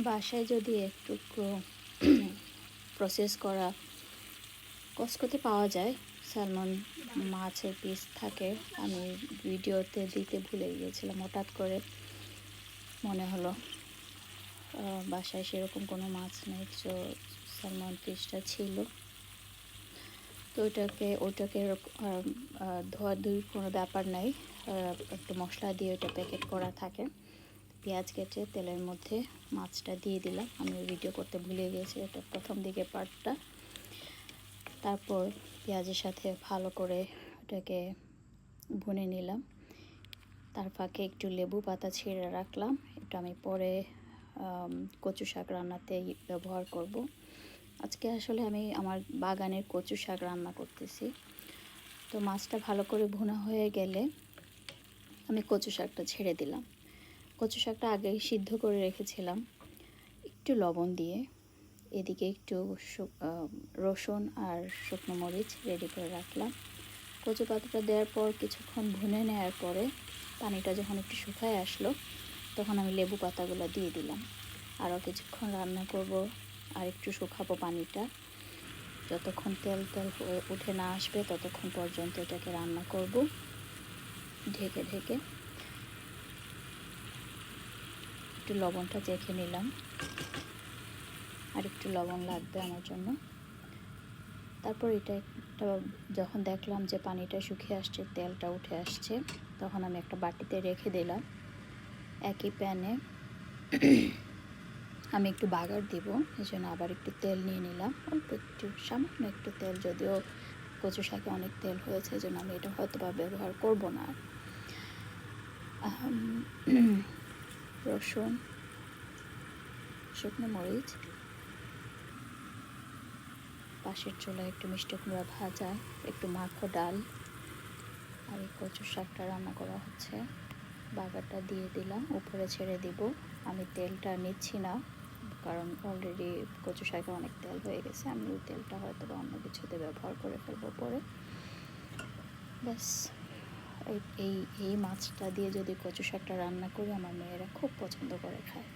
বাসায় যদি একটু প্রসেস করা কসকতে পাওয়া যায়, স্যালমন মাছের পিস থাকে। আমি ভিডিওতে দিতে ভুলে গিয়েছিলাম, হঠাৎ করে মনে হলো। বাসায় সেরকম কোনো মাছ নেই, তো স্যালমন পিসটা ছিল। তো ওটাকে ধোয়াধুয়ির কোনো ব্যাপার নাই, একটু মশলা দিয়ে ওটা প্যাকেট করা থাকে। পেঁয়াজ কেটে তেলের মধ্যে মাছটা দিয়ে দিলাম। আমি ভিডিও করতে ভুলে গিয়েছি, এটা প্রথম দিকে পার্টটা। তারপর পেঁয়াজের সাথে ভালো করে ওটাকে ভুনে নিলাম। তার ফাঁকে একটু লেবু পাতা ছিঁড়ে রাখলাম, এটা আমি পরে কচু শাক রান্নাতেই ব্যবহার করব। আজকে আসলে আমি আমার বাগানের কচু শাক রান্না করতেছি। তো মাছটা ভালো করে ভুনা হয়ে গেলে আমি কচু শাকটা ছেড়ে দিলাম। কচু শাকটা আগে সিদ্ধ করে রেখেছিলাম একটু লবণ দিয়ে। এদিকে একটু রসুন আর শুকনো মরিচ রেডি করে রাখলাম। কচু পাতাটা দেওয়ার পর কিছুক্ষণ ভুনে নেওয়ার পরে পানিটা যখন একটু শুকায় আসলো, তখন আমি লেবু পাতাগুলো দিয়ে দিলাম। আরও কিছুক্ষণ রান্না করব, আর একটু শুকাবো পানিটা। যতক্ষণ তেল হয়ে উঠে না আসবে ততক্ষণ পর্যন্ত এটাকে রান্না করব ঢেকে ঢেকে। একটু লবণটা চেখে নিলাম, আর একটু লবণ লাগবে আমার জন্য। তারপর এটা যখন দেখলাম যে পানিটা শুকিয়ে আসছে, তেলটা উঠে আসছে, তখন আমি একটা বাটিতে রেখে দিলাম। একই প্যানে আমি একটু বাগার দিব, এই জন্য আবার একটু তেল নিয়ে নিলাম, অল্প একটু, সামান্য একটু তেল। যদিও কচু শাকে অনেক তেল হয়েছে, এই জন্য আমি এটা হয়তো বা ব্যবহার করব না। রসুন, শুকনো মরিচ, পাশের চুলায় একটু মিষ্টি কুমড়া ভাজা, একটু মাখো ডাল, আর এই কচু শাকটা রান্না করা হচ্ছে। বাগারটা দিয়ে দিলাম, উপরে ছেড়ে দিব। আমি তেলটা নিচ্ছি না, কারণ অলরেডি কচু শাকে অনেক তেল হয়ে গেছে। আমি ওই তেলটা হয়তো বা অন্য কিছুতে ব্যবহার করে ফেলবো পরে। ব্যাস, এই মাছটা দিয়ে যদি কচু শাকটা রান্না করি, আমার মেয়েরা খুব পছন্দ করে খায়।